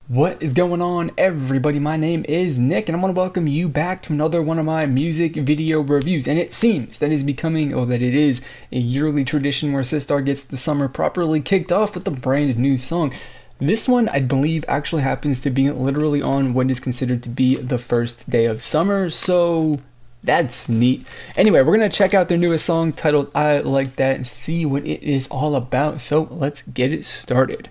What is going on, everybody? My name is Nick and I want to welcome you back to another one of my music video reviews. And it seems that is becoming, or that it is, a yearly tradition where Sistar gets the summer properly kicked off with a brand new song. This one, I believe, actually happens to be literally on what is considered to be the first day of summer, so that's neat. Anyway, we're going to check out their newest song titled I Like That and see what it is all about. So let's get it started.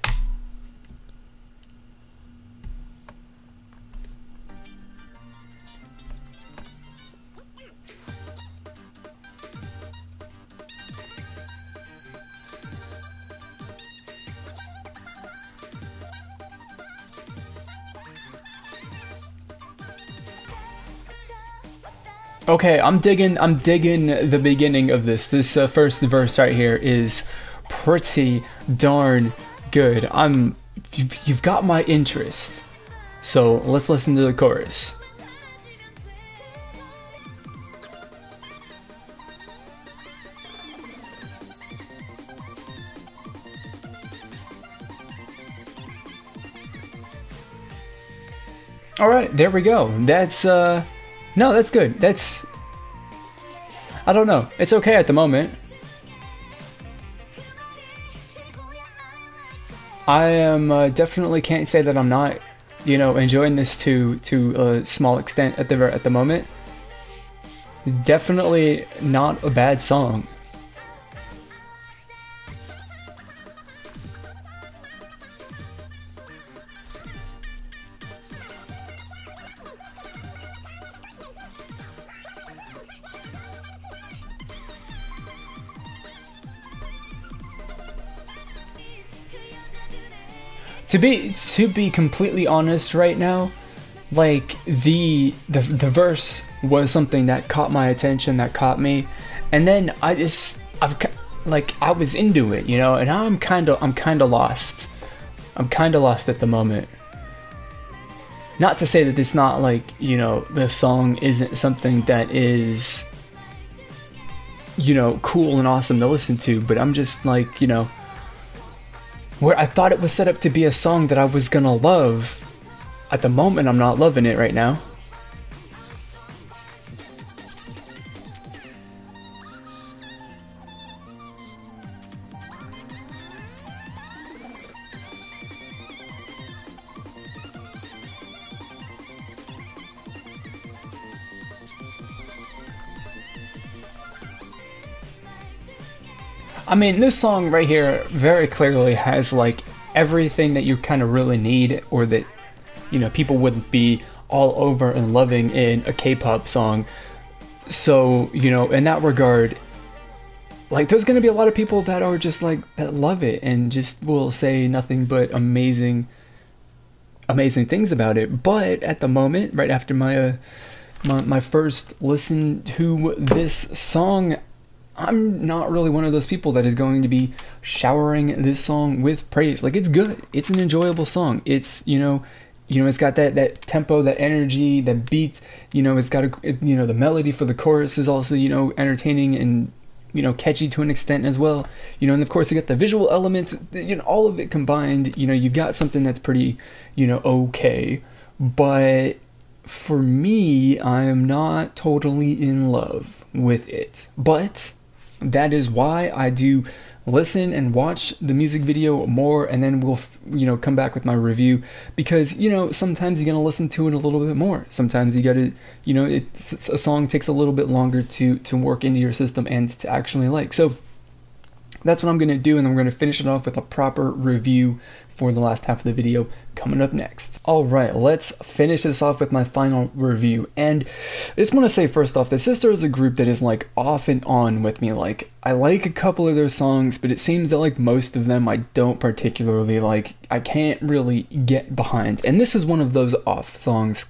Okay, I'm digging the beginning of this. This first verse right here is pretty darn good. You've got my interest. So let's listen to the chorus. All right, there we go. That's no, that's good. I don't know. It's okay at the moment. I am definitely can't say that I'm not, enjoying this to a small extent at the moment. It's definitely not a bad song. To be completely honest right now, like the verse was something that caught my attention, that caught me, and then I was into it, and now I'm kind of lost. I'm kind of lost at the moment. Not to say that it's not like, the song isn't something that is, cool and awesome to listen to, but I'm just like, where I thought it was set up to be a song that I was gonna love, at the moment I'm not loving it right now. I mean, this song right here very clearly has like everything that you kind of really need, or that, people would be all over and loving in a K-pop song. So, in that regard, like there's going to be a lot of people that are just like, that love it and just will say nothing but amazing things about it. But at the moment, right after my first listen to this song, I'm not really one of those people that is going to be showering this song with praise. Like, it's good. It's an enjoyable song. It's, it's got that tempo, that energy, that beat, it's got the melody for the chorus is also, entertaining and, catchy to an extent as well. And of course you got the visual elements, all of it combined, you've got something that's pretty, okay. But for me, I am not totally in love with it. But that is why I do listen and watch the music video more, and then we'll come back with my review, because sometimes you're gonna listen to it a little bit more. Sometimes you gotta, a song takes a little bit longer to work into your system and to actually like. So that's what I'm gonna do, and then we're gonna finish it off with a proper review for the last half of the video coming up next. All right, let's finish this off with my final review. And I just want to say first off that Sistar is a group that is like off and on with me. Like, I like a couple of their songs, but it seems that like most of them I don't particularly like. I can't really get behind, and this is one of those off songs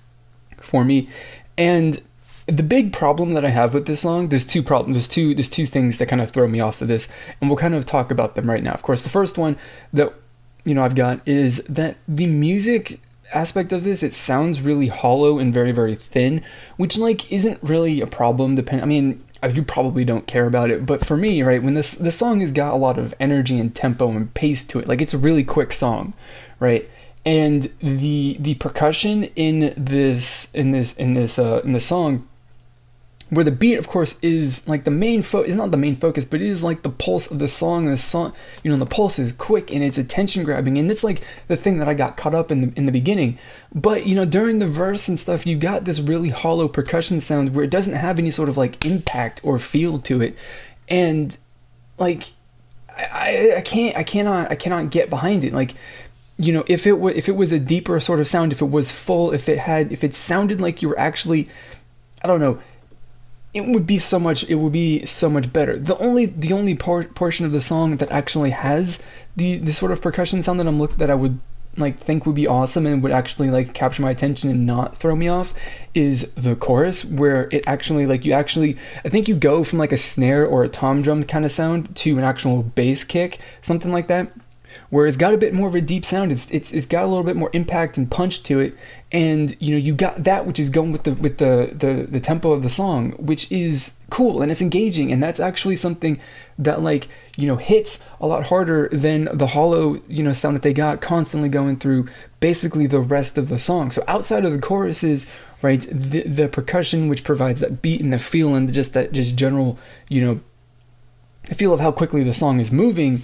for me. And the big problem that I have with this song, there's two problems, there's two things that kind of throw me off of this, and we'll kind of talk about them right now. Of course, the first one that I've got is that the music aspect of this, it sounds really hollow and very, very thin, which like isn't really a problem. I mean, you probably don't care about it, but for me, right, when this song has got a lot of energy and tempo and pace to it, like it's a really quick song, right? And the percussion in this song, where the beat, of course, is like the main is not the main focus, but it is like the pulse of the song. The song, you know, the pulse is quick and it's attention grabbing, and it's like the thing that I got caught up in the beginning. But you know, during the verse and stuff, you got this really hollow percussion sound where it doesn't have any sort of like impact or feel to it, and like I cannot get behind it. Like, you know, if it was a deeper sort of sound, if it was full, if it sounded like you were actually, I don't know, it would be so much better. The only portion of the song that actually has the sort of percussion sound that I would like think would be awesome and would actually like capture my attention and not throw me off is the chorus, where it actually like I think you go from like a snare or a tom drum kind of sound to an actual bass kick, something like that, where it's got a bit more of a deep sound. It's got a little bit more impact and punch to it, and you know, you got that which is going with the tempo of the song, which is cool and it's engaging, and that's actually something that, like, you know, hits a lot harder than the hollow, you know, sound that they got constantly going through basically the rest of the song. So outside of the choruses, right, the percussion, which provides that beat and the feel and just general, you know, feel of how quickly the song is moving,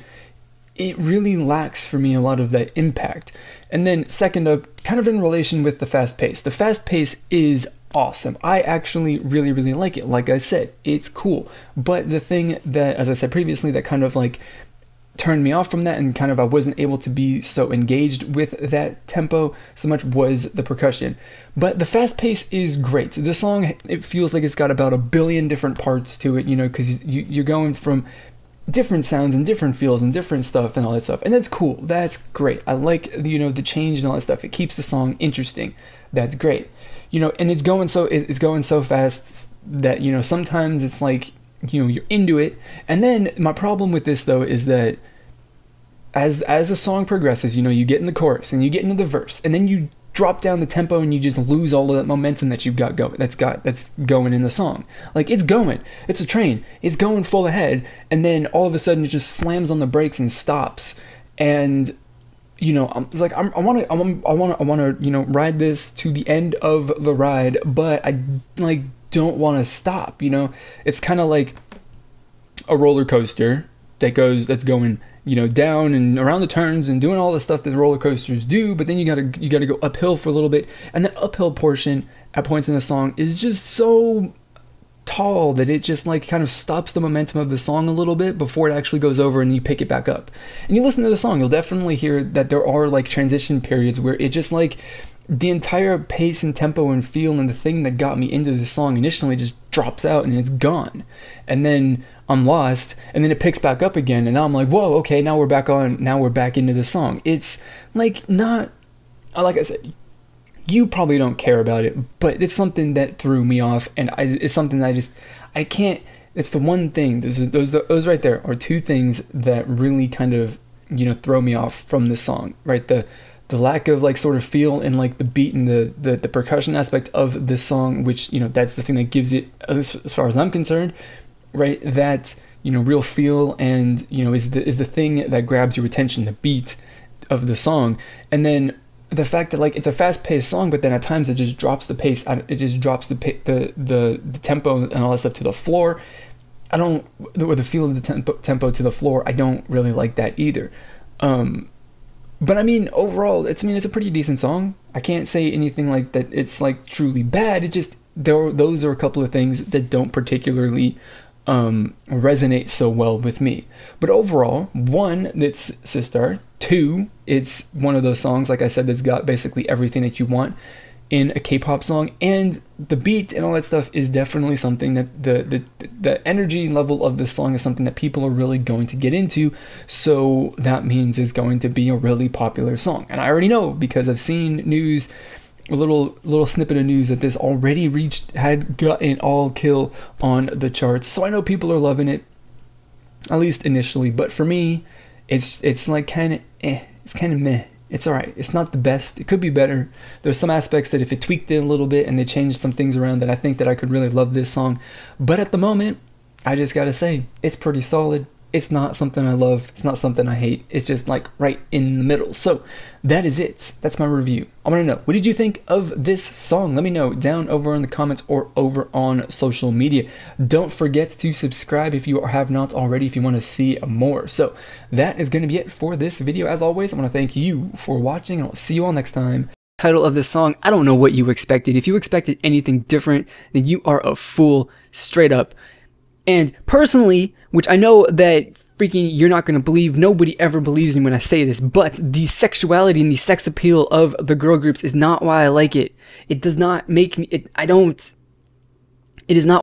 it really lacks for me a lot of that impact. And then second up, kind of in relation with the fast pace. The fast pace is awesome. I actually really, really like it. Like I said, it's cool. But the thing that, as I said previously, that kind of like turned me off from that and kind of I wasn't able to be so engaged with that tempo so much was the percussion. But the fast pace is great. The song, it feels like it's got about 1 billion different parts to it, you know, because you're going from different sounds and different feels and different stuff and all that stuff, and that's cool. That's great. I like, you know, the change and all that stuff. It keeps the song interesting. That's great, you know. And it's going so fast that, you know, sometimes it's like, you know, you're into it. And then my problem with this though is that as the song progresses, you know, you get in the chorus and you get into the verse, and then you drop down the tempo and you just lose all of that momentum that you've got going, that's going in the song. Like, it's a train, it's going full ahead, and then all of a sudden it just slams on the brakes and stops. And you know, it's like I want to you know, ride this to the end of the ride, but I like don't want to stop. You know, it's kind of like a roller coaster that's going, you know, down and around the turns and doing all the stuff that the roller coasters do, but then you gotta go uphill for a little bit, and the uphill portion at points in the song is just so tall that it just like kind of stops the momentum of the song a little bit before it actually goes over and you pick it back up. And you listen to the song, you'll definitely hear that there are like transition periods where it just like the entire pace and tempo and feel and the thing that got me into the song initially just drops out and it's gone, and then I'm lost, and then it picks back up again, and now I'm like, whoa, okay, now we're back into the song. It's like, not, like I said, you probably don't care about it, but it's something that threw me off, and it's something that I can't, it's the one thing, those right there are two things that really kind of, you know, throw me off from this song, right? The lack of like sort of feel and like the beat and the percussion aspect of this song, which, you know, that's the thing that gives it, as far as I'm concerned, right, that, you know, real feel, and, you know, is the thing that grabs your attention, the beat of the song. And then the fact that like it's a fast-paced song, but then at times it just drops the pace, it just drops the tempo and all that stuff to the floor. Or the feel of the tempo to the floor, I don't really like that either. But I mean, overall, it's a pretty decent song. I can't say anything like that it's like truly bad. It just, those are a couple of things that don't particularly resonate so well with me. But overall, one, it's Sistar. Two, it's one of those songs, like I said, that's got basically everything that you want in a K-pop song, and the beat and all that stuff is definitely something that the energy level of this song is something that people are really going to get into, so that means it's going to be a really popular song. And I already know, because I've seen news, a little snippet of news, that this already had gotten all kill on the charts, so I know people are loving it, at least initially. But for me, it's like kind of it's kind of meh. It's alright. It's not the best. It could be better. There's some aspects that if it tweaked it a little bit and they changed some things around, that I think that I could really love this song. But at the moment, I just gotta say, it's pretty solid. It's not something I love. It's not something I hate. It's just like right in the middle. So that is it. That's my review. I want to know, what did you think of this song? Let me know down over in the comments or over on social media. Don't forget to subscribe if you have not already, if you want to see more. So that is going to be it for this video. As always, I want to thank you for watching, and I'll see you all next time. Title of this song, I don't know what you expected. If you expected anything different, then you are a fool, straight up. And personally, which I know that freaking you're not going to believe, nobody ever believes me when I say this, but the sexuality and the sex appeal of the girl groups is not why I like it. It does not make me, it is not